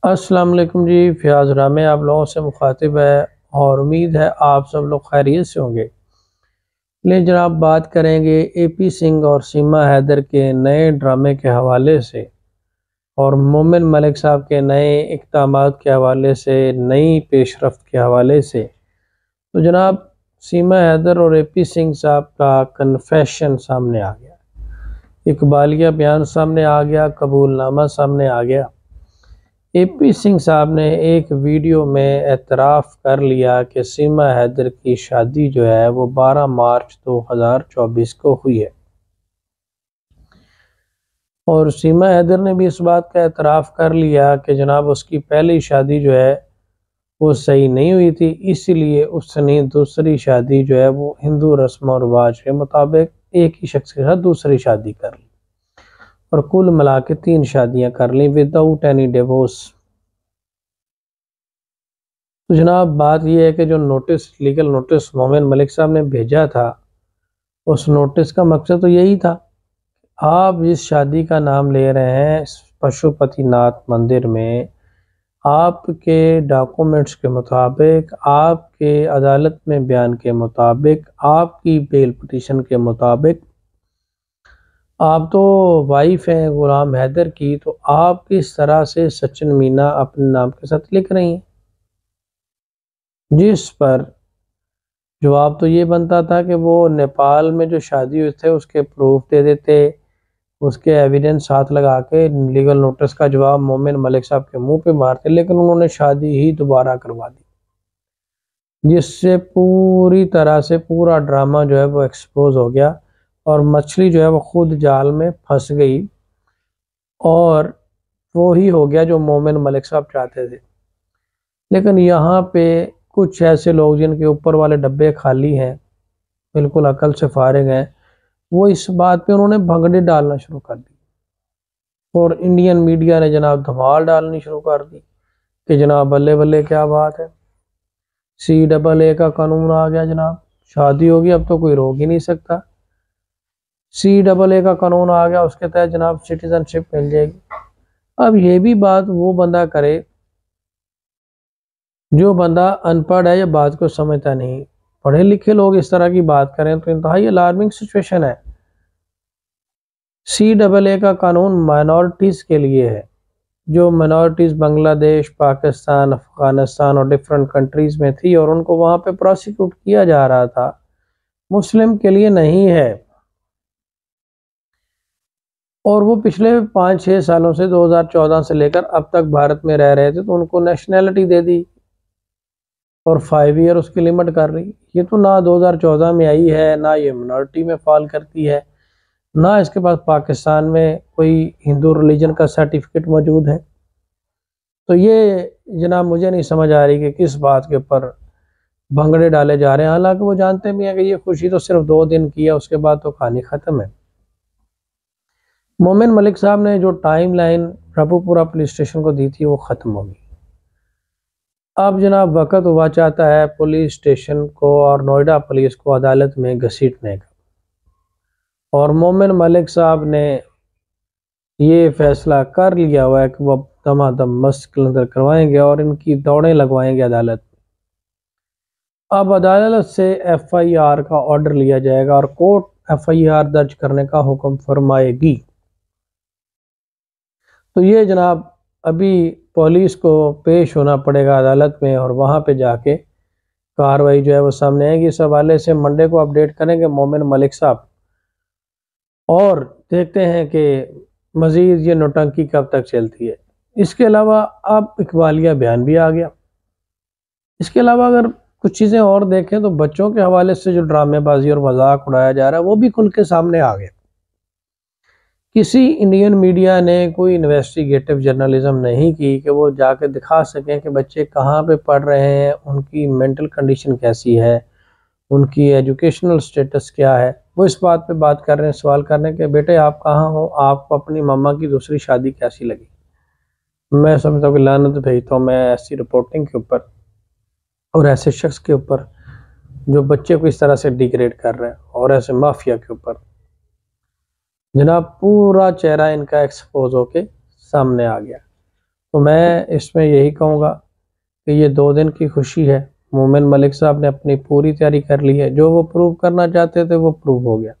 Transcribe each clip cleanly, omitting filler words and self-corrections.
अस्सलाम वालेकुम जी। फ़ियाज़ रामे आप लोगों से मुखातिब है और उम्मीद है आप सब लोग खैरियत से होंगे। लेकिन जनाब बात करेंगे एपी सिंह और सीमा हैदर के नए ड्रामे के हवाले से और मोमिन मलिक साहब के नए इक़दामात के हवाले से, नई पेशरफ्त के हवाले से। तो जनाब सीमा हैदर और एपी सिंह साहब का कन्फेशन सामने आ गया, इकबालिया बयान सामने आ गया, कबूलनामा सामने आ गया। एपी सिंह साहब ने एक वीडियो में एतराफ़ कर लिया कि सीमा हैदर की शादी जो है वो 12 मार्च 2024 को हुई है और सीमा हैदर ने भी इस बात का एतराफ़ कर लिया कि जनाब उसकी पहली शादी जो है वो सही नहीं हुई थी, इसलिए उसने दूसरी शादी जो है वो हिंदू रस्म और रिवाज के मुताबिक एक ही शख्स के साथ दूसरी शादी कर ली और कुल मिला के 3 शादियाँ कर ली विदाउट एनी डिवोर्स। तो जनाब बात यह है कि जो लीगल नोटिस मोमिन मलिक साहब ने भेजा था, उस नोटिस का मकसद तो यही था, आप जिस शादी का नाम ले रहे हैं पशुपतिनाथ मंदिर में, आपके डॉक्यूमेंट्स के मुताबिक, आपके अदालत में बयान के मुताबिक, आपकी बेल पिटीशन के मुताबिक, आप तो वाइफ हैं गुलाम हैदर की, तो आप किस तरह से सचिन मीना अपने नाम के साथ लिख रही हैं, जिस पर जवाब तो ये बनता था कि वो नेपाल में जो शादी हुई थे उसके प्रूफ दे देते, उसके एविडेंस साथ लगा के लीगल नोटिस का जवाब मोमिन मलिक साहब के मुंह पे मारते, लेकिन उन्होंने शादी ही दोबारा करवा दी, जिससे पूरी तरह से पूरा ड्रामा जो है वो एक्सपोज हो गया और मछली जो है वो खुद जाल में फंस गई और वो ही हो गया जो मोमिन मलिक साहब चाहते थे। लेकिन यहाँ पे कुछ ऐसे लोग जिनके ऊपर वाले डब्बे खाली हैं, बिल्कुल अकल से फारिग हैं, वो इस बात पे उन्होंने भंगड़े डालना शुरू कर दी और इंडियन मीडिया ने जनाब धमाल डालनी शुरू कर दी कि जनाब बल्ले बल्ले क्या बात है, CAA का कानून आ गया जनाब, शादी होगी अब तो कोई रोक ही नहीं सकता। CAA का कानून आ गया, उसके तहत जनाब सिटीजनशिप मिल जाएगी। अब ये भी बात वो बंदा करे जो बंदा अनपढ़ है या बात को समझता नहीं। पढ़े लिखे लोग इस तरह की बात करें तो इंतहाई अलार्मिंग सिचुएशन है। CAA का कानून माइनॉरिटीज़ के लिए है, जो माइनॉरिटीज़ बांग्लादेश, पाकिस्तान, अफ़गानिस्तान और डिफरेंट कंट्रीज़ में थी और उनको वहाँ पे प्रोसिक्यूट किया जा रहा था, मुस्लिम के लिए नहीं है। और वो पिछले 5-6 सालों से 2014 से लेकर अब तक भारत में रह रहे थे, तो उनको नेशनैलिटी दे दी और 5 ईयर उसकी लिमिट कर रही। ये तो ना 2014 में आई है, ना ये मिनॉरिटी में फॉल करती है, ना इसके पास पाकिस्तान में कोई हिंदू रिलीजन का सर्टिफिकेट मौजूद है। तो ये जनाब मुझे नहीं समझ आ रही कि किस बात के ऊपर भंगड़े डाले जा रहे हैं, हालांकि वो जानते भी हैं कि ये खुशी तो सिर्फ 2 दिन की है, उसके बाद तो कहानी ख़त्म है। मोमिन मलिक साहब ने जो टाइम लाइन प्रभुपुरा पुलिस स्टेशन को दी थी वो ख़त्म हो गई। अब जनाब वक़्त हुआ चाहता है पुलिस स्टेशन को और नोएडा पुलिस को अदालत में घसीटने का, और मोमिन मलिक साहब ने ये फैसला कर लिया हुआ है कि वो दमादम मस्त कलंदर करवाएंगे और इनकी दौड़ें लगवाएंगे अदालत में। अब अदालत से FIR का ऑर्डर लिया जाएगा और कोर्ट FIR दर्ज करने का हुक्म फरमाएगी। तो ये जनाब अभी पुलिस को पेश होना पड़ेगा अदालत में और वहाँ पे जाके कार्रवाई जो है वो सामने आएगी। इस हवाले से मंडे को अपडेट करेंगे मोमिन मलिक साहब और देखते हैं कि मज़ीद ये नौटंकी कब तक चलती है। इसके अलावा अब इकबालिया बयान भी आ गया। इसके अलावा अगर कुछ चीज़ें और देखें तो बच्चों के हवाले से जो ड्रामेबाजी और मजाक उड़ाया जा रहा है वो भी खुल के सामने आ गया। किसी इंडियन मीडिया ने कोई इन्वेस्टिगेटिव जर्नलिज्म नहीं की कि वो जाके दिखा सकें कि बच्चे कहाँ पे पढ़ रहे हैं, उनकी मेंटल कंडीशन कैसी है, उनकी एजुकेशनल स्टेटस क्या है। वो इस बात पे बात कर रहे हैं, सवाल कर रहे हैं कि बेटे आप कहाँ हो, आपको अपनी मम्मा की दूसरी शादी कैसी लगी। मैं समझता हूँ कि लानत भेजता हूँ मैं ऐसी रिपोर्टिंग के ऊपर और ऐसे शख्स के ऊपर जो बच्चे को इस तरह से डिग्रेड कर रहे हैं, और ऐसे माफिया के ऊपर। जनाब पूरा चेहरा इनका एक्सपोज होके सामने आ गया तो मैं इसमें यही कहूँगा कि ये 2 दिन की खुशी है। मोमिन मलिक साहब ने अपनी पूरी तैयारी कर ली है, जो वो प्रूव करना चाहते थे वो प्रूव हो गया,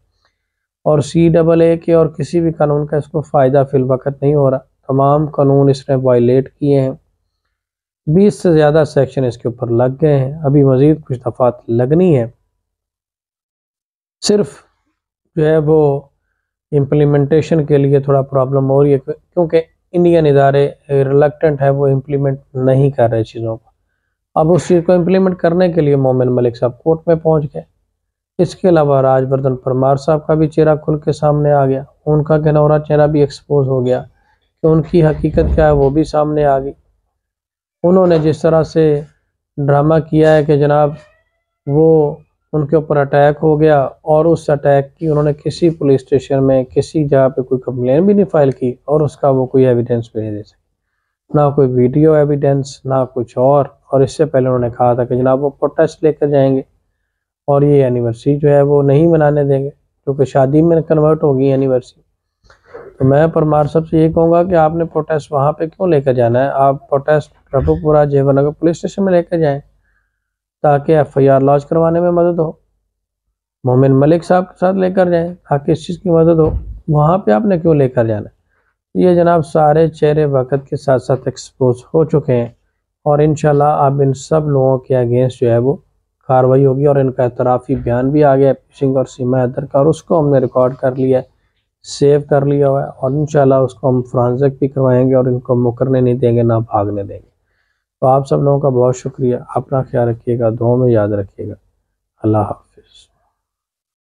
और CAA के और किसी भी कानून का इसको फ़ायदा फिल वक्त नहीं हो रहा। तमाम कानून इसने वायलेट किए हैं, 20 से ज़्यादा सेक्शन इसके ऊपर लग गए हैं, अभी मज़ीद कुछ दफ़ात लगनी है। सिर्फ जो है वो इम्प्लीमेंटेशन के लिए थोड़ा प्रॉब्लम हो रही है, क्योंकि इंडियन इदारे रिलक्टेंट है, वो इम्प्लीमेंट नहीं कर रहे चीज़ों को। अब उस चीज़ को इम्प्लीमेंट करने के लिए मोमिन मलिक साहब कोर्ट में पहुंच गए। इसके अलावा राजवर्धन परमार साहब का भी चेहरा खुल के सामने आ गया, उनका घिनौना चेहरा भी एक्सपोज हो गया कि उनकी हकीकत क्या है वो भी सामने आ गई। उन्होंने जिस तरह से ड्रामा किया है कि जनाब वो उनके ऊपर अटैक हो गया, और उस अटैक की उन्होंने किसी पुलिस स्टेशन में किसी जगह पे कोई कंप्लेन भी नहीं फाइल की, और उसका वो कोई एविडेंस भी नहीं दे सके, ना कोई वीडियो एविडेंस ना कुछ और इससे पहले उन्होंने कहा था कि जनाब वो प्रोटेस्ट लेकर जाएंगे और ये एनिवर्सरी जो है वो नहीं मनाने देंगे, क्योंकि शादी में कन्वर्ट होगी एनिवर्सरी। तो मैं परमार साहब से ये कहूँगा कि आपने प्रोटेस्ट वहाँ पे क्यों लेकर जाना है, आप प्रोटेस्ट रफूपुरा जेवनगर पुलिस स्टेशन में लेकर जाएं, ताकि FIR लॉन्च करवाने में मदद हो। मोमिन मलिक साहब के साथ लेकर जाएं ताकि इस चीज़ की मदद हो, वहाँ पे आपने क्यों लेकर जाना। ये जनाब सारे चेहरे वक्त के साथ साथ एक्सपोज हो चुके हैं, और इंशाल्लाह अब इन सब लोगों के अगेंस्ट जो है वो कार्रवाई होगी, और इनका एतराफ़ी बयान भी आ गया सिंह और सीमा हैदर का, और उसको हमने रिकॉर्ड कर लिया है, सेव कर लिया हुआ है, और इंशाल्लाह उसको हम फोरेंसिक भी करवाएंगे और इनको मुकरने नहीं देंगे, ना भागने देंगे। तो आप सब लोगों का बहुत शुक्रिया, अपना ख्याल रखिएगा, दुआ में याद रखिएगा। अल्लाह हाफ़िज़।